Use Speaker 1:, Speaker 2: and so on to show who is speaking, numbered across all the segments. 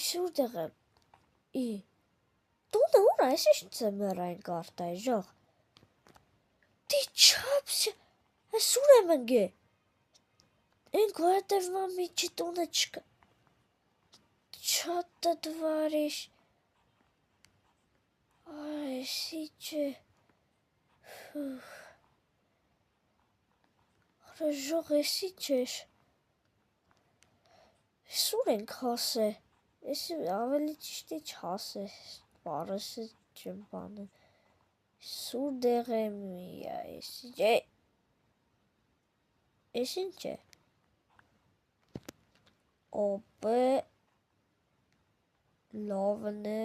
Speaker 1: Շուրտեղը տունը ուր է, ես ինչ մեռային կարտայի ժող դի չապսը ես ուր եմ ընգե են գոյատևմա միջի տունը չկա չատը դվարիշ այս իչը հրը ժող ես իչեշ ես ուր ենք հասե Ես ավելի ճիշտ է չհասես, բարսը չեմ բանը, սուր դեղ եմ ես ինչ է, օպը, լավն է,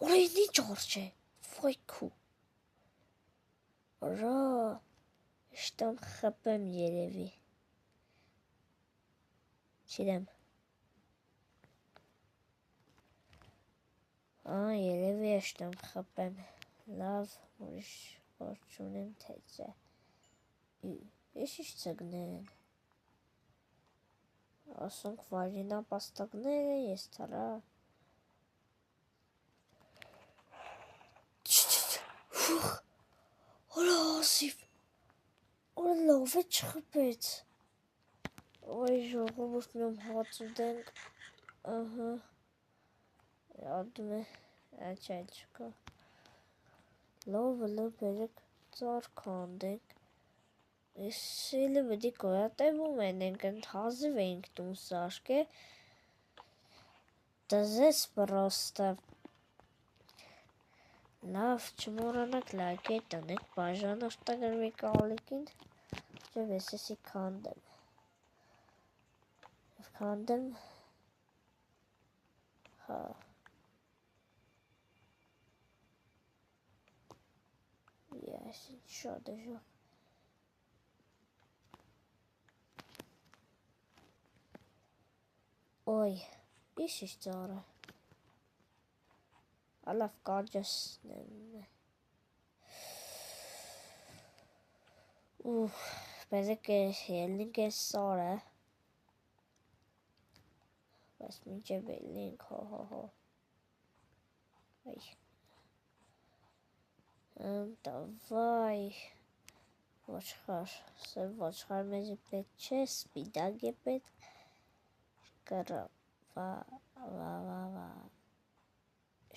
Speaker 1: օրեն ինչ արջ է, վայքու, რა, իշտամ խպեմ երևի, չիրեմ, երևի աշտամ խպեմ, լավ, ուրիշ որչունեմ թեծե, ես ինչ ծգնեն, ասոնք վարինա պաստակներ է, ես թարա, օրա ասիվ, օրա լավ է չխպեց, ոյ ժողովուրդ մյոմ հաց ուդենք, ահա, Ադում է, այլ չկա, լովը լպերեք ծար կանդենք, ես էլի բդի կոյատևում ենք, ընդհազիվ էինք տուն սաշկե, դզես պրոստը, լավ չմորանակ լայք է տնեք, բաժան աշտագրվի կալիկին, չև ես եսի կանդեմ, հա, Ես ինչ շատ է ժող Ոյ, ինչ ինչ ծարը Ալավ կարջասնեմ Պետք է ելնինք ես սարը Բայց մինչև ելնինք հո Այ Давай ոչխար, սև ոչխար մեզի պետք չէ, սպիդակ է պետք, կրա,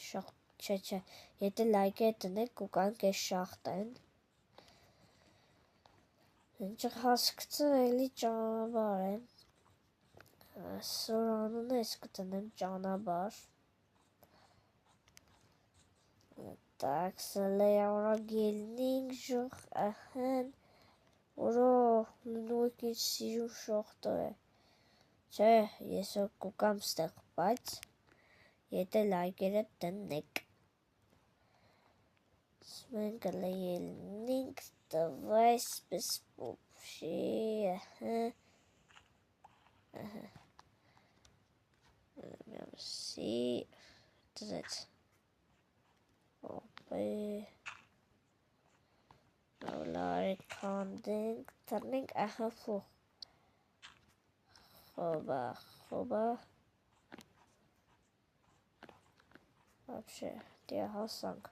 Speaker 1: շախտ, չէ, եթե լայք է տնեք, կուկանք ես շախտեն, ինչեղ հասկծը էլի ճանաբար են, սոր անուն ես կտնեմ ճանաբար, Так, սլեյաորա գելնինք ժող ահեն, որո նույք ինչ սիրու շողտո է, չէ, ես որ կուկամ ստեղ, բայց, եթե լայքերը տնեք, մենք լը ելնինք, давай спеспупши, Merci, դզեց, Լարի կանդենք, թրնենք, ահա ֆուխ, խոբա, вообще, դիա հասանք,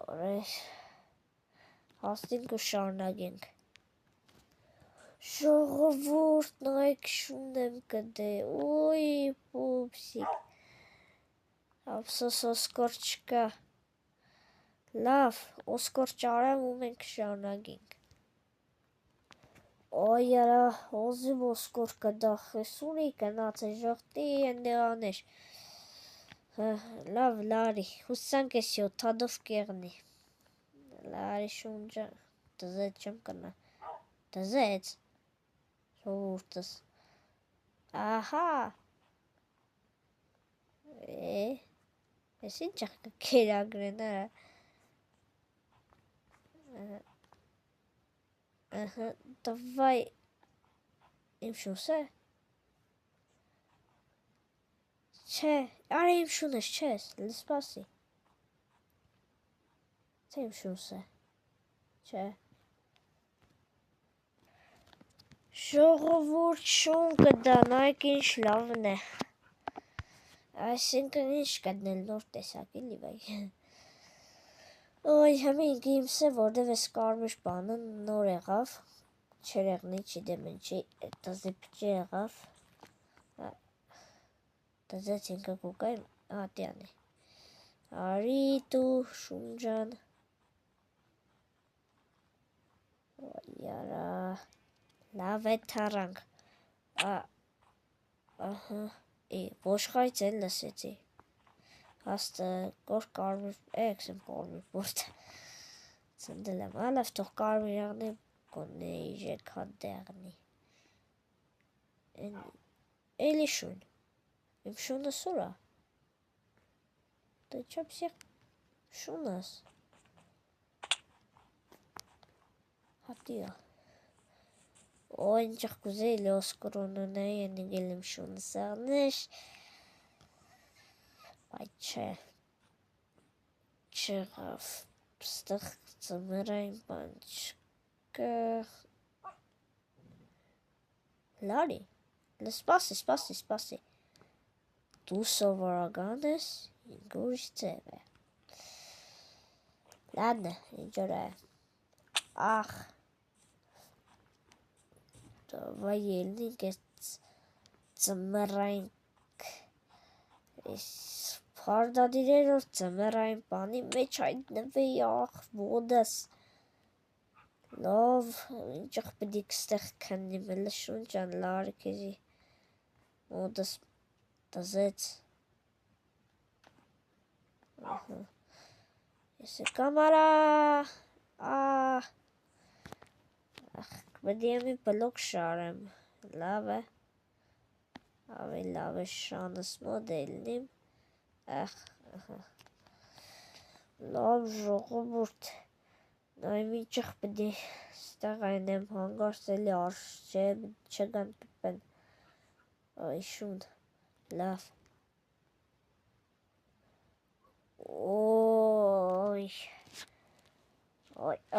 Speaker 1: օրես, հասնինք ու շարնագենք, ժողովուրդ նայք շունեմ կդե, ոյ պուպսիկ, Ապսոս Օսկոր չկա, լավ, Օսկոր ճարեմ ու մենք շարնագինք, Ոյ արա, ոզիվ Օսկոր կդախ, ես ունի կնաց է ժողտի ենդերաներ, լավ լարի, հուսանք ես յոթադով կեղնի, լարի շունջը, դզեց չեմ կնա, դզեց, ժողուրտս, ահա, Ես ինչ աղկա կերագրեն, Ահա, давай իմ շունսը։ Չէ, արա իմ շունս չես, լսպասի։ Թե իմ շունսը։ Չէ։ Ժողովուրդ շուն կդանայք ինչ լավն է։ Այսինքն ինչ կդնել նոր տեսակ էլի վայ։ Ոյ, համին գիմսը որտև էս կարմիր բանը նոր եղավ։ Չերեղնի չիդեմ ինչի, տզիպճի եղավ։ Տզեց ինքը կուկայ ատյանի։ Արի դու շունջան։ Ոյարա։ Լավ է թարանք։ Ահա, ոշխայց են լսեցի։ Հաստը կոր կարմիր, էքս եմ կարմիր բորդ։ Ծնդել եմ, ալավ թող կարմիր աղնի, կոնի իժեք հատ դեղնի։ Էլի շուն, իմ շունը սուրա։ Դե չապսիղ շունս։ Հատիա։ Ой, ничего кузей оскорону не не гелим шун сарнеш. Байче. Чераф. Стах замираем банчка. Лари. Спаси. Тусо вараганес и гуш тебе. Ладно, идём. Ах. Վայելնի գեց ծմրայինք պարդադիրերով ծմրային բանի մեջ հայտնվի աղ ոտս լով ինչեղ պդիք ստեղ քննի մելը շունջան լարքեզի ոտս տզեց եսը կամարա Բդիեմի բլոկ շարեմ, լավ է, ավելի լավ է շանս մոդելնիմ, լավ ժողովուրդ, նայմ ինչեղ բդի ստեղ այնեմ հանգարսելի արշ չգան պպեն, այ շուն, լավ,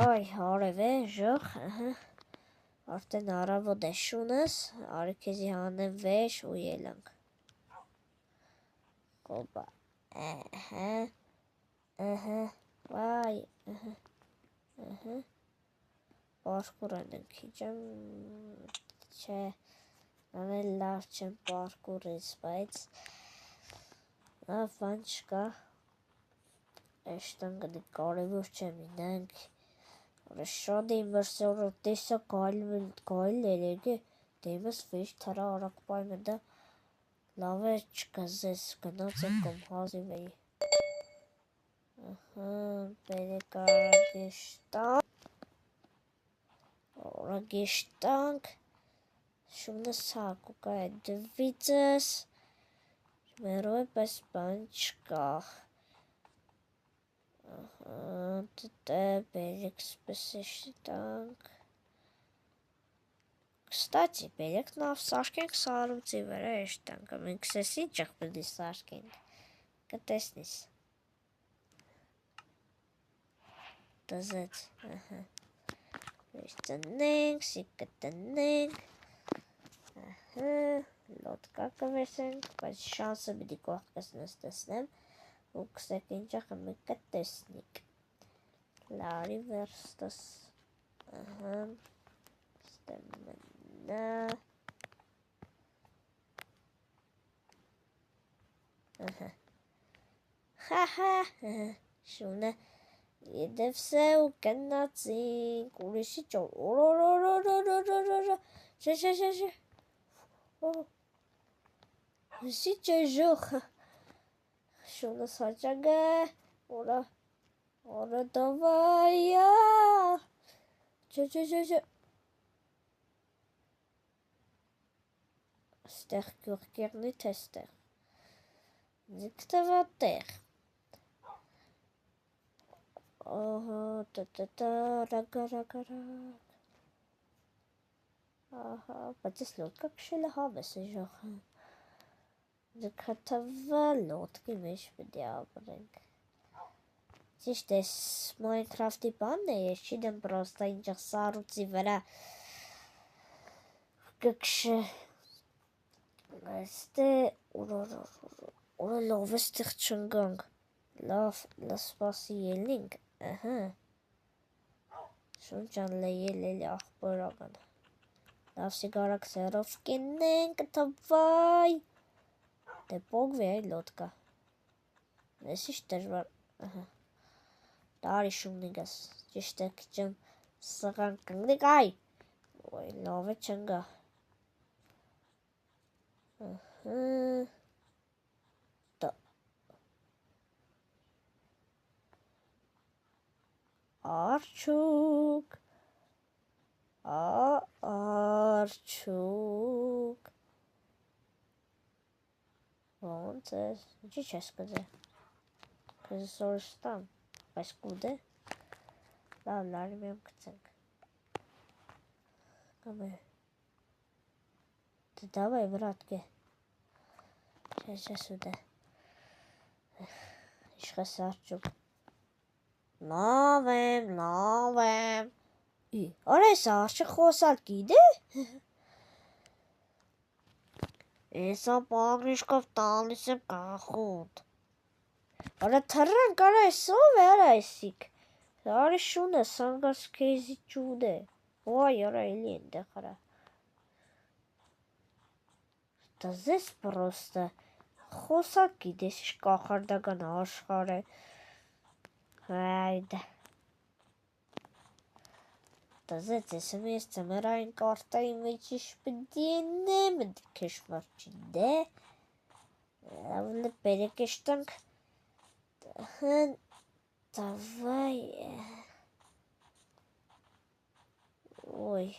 Speaker 1: այ հարև է, ժող, Արդեն առավոտ է շունս, արիքեզի հանեմ վեշ ու ելանք։ Կոբա, վայ, պարկուր են քիջեմ, չէ, անել լավ չեմ պարկուրից, բայց լավ բան չկա, էշտան գդի կարևոր չեմ ինենք, Շատ եմ վրսորով տեսա գայլ երեգի, դեմս վեշ թարա արակ պայմը դա լավ է չկզես, գնաց է կոմ հազիվ էի։ Բերեք արագեշտանք, շունս հակուկա է դվիծս, մերով է պես բան չկա։ Берег спасешտանք Կստացի, բերեք նավ սաշկենք սարումցի վրա էշտանք, մենք սեսի ճղ պդի սաշկենք, կտեսնիս, տզեց, վեշ տնենք, սիկը տնենք, լոտկա կվեսենք, բայց շանսը բդի կողկսնս տեսնեմ, ու կսեք ինչախ եմ կտեսնիք, լարի վերստս, ստեմնա, շունը, եդևսը ու կնացինք, ուրիշի ճոր, ուրիշի ճեժող, շունս հաճագը, Ora davaya. Ստեղ գյուղկերնի թեստեղ։ Ձիկտավատեղ։ Ահա, ռագարագարակ։ Ահա, բայց ես լոդկա քշելը հավես է ժողը։ Ձգաթվը լոդկի մեջ պետք է ապրենք։ Ճիշտ է, Minecraft-ի բանն է, ես չգիտեմ պրոստը ինչ սառույցի վրա կքշե։ Այստե ուրա լավ էստեղ չընկանք։ Լավ, սպասի ելնինք, ահա։ Շունչան լեյել աղբորական։ Լավ սիգարակ սերով կենենք, թվայ։ Դե պոգվի այ լոդկա։ Ես իշ դժվար, ահա։ Դարի շուննիգաս, ճիշտ է քիչեմ սղան կնգնիկ այ։ Ոյ, լավ է չնգա։ Ահա։ Դա։ Արջուկ։ Արջուկ։ Ոնց է, ինչի չես կդե։ Քեզ սորստան, բայց կուդ է։ Լավ, լարի մեմ կծենք։ Կամե։ Դե դավայ, վրատկե։ Չես ուդ է։ Իշխես արջուկ։ Լավ եմ։ Արա ես արջը խոսալ կիդե։ Էսա պաղրիշկով տալիս եմ կախոտ։ Արա թռան կարա էսով է արա էսիք։ Արի շունը սանգաս կեզի ճուդ է։ Ոյ արա էլի ենտեղ արա։ Դա զես պրոստը։ Խոսալ կիդես իշ կախարդական աշխար է։ Հայդը։ Դա զեց ես ես ծմերային կարտայի մեջ իշ պդիենեմ քեշմար չիդե։ Լավլը պերեկեշտանք հն դավայ ոյ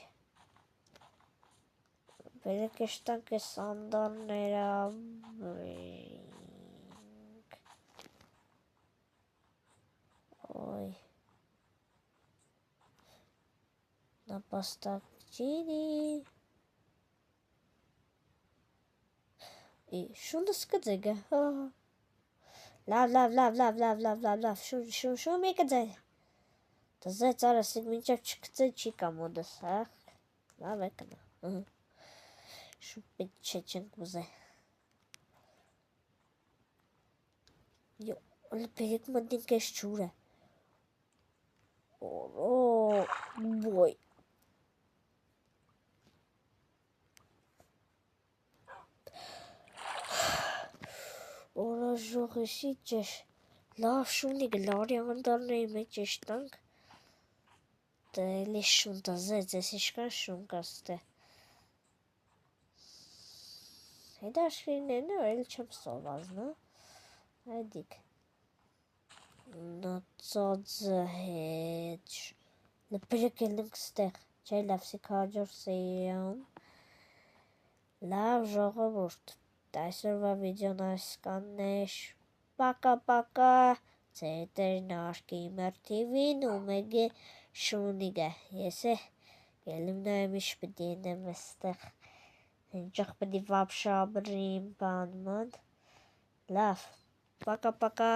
Speaker 1: պերեկեշտանք է սանդարները ոյ նապաստակ չինի շունդս կձեգը լավ շուն մի կձե դզե ծարը սիգ մինչև չկծե չի կամոդս լավ է կնա շուն պետ չենք ուզե պերեք մնդին կես չուր է բոյ Օրա ժողեսի ճեշ, լավ շունիգ լարի անդարների մեջ էշտանք, դա էլի շուն տզեց, ես իշկան շուն կաստե։ Հետա աշկիրին է, էլ չեմ սովազնա, այդիկ։ Նացածը հետ, լպերեք ելնենք ստեղ, չէ լավ սիքաջոր սեյամ, լավ ժողովուրդ։ Այսօրվա վիդեոն այսքանն է, պակա, ձեր նարկի մեր TV-ն ու մեկ է շունիգը, ես է գելիմ նայեմ իշ պդի ենեմ էստեղ, ինչեղ պդի վապշաբրիմ բանման, լավ, պակա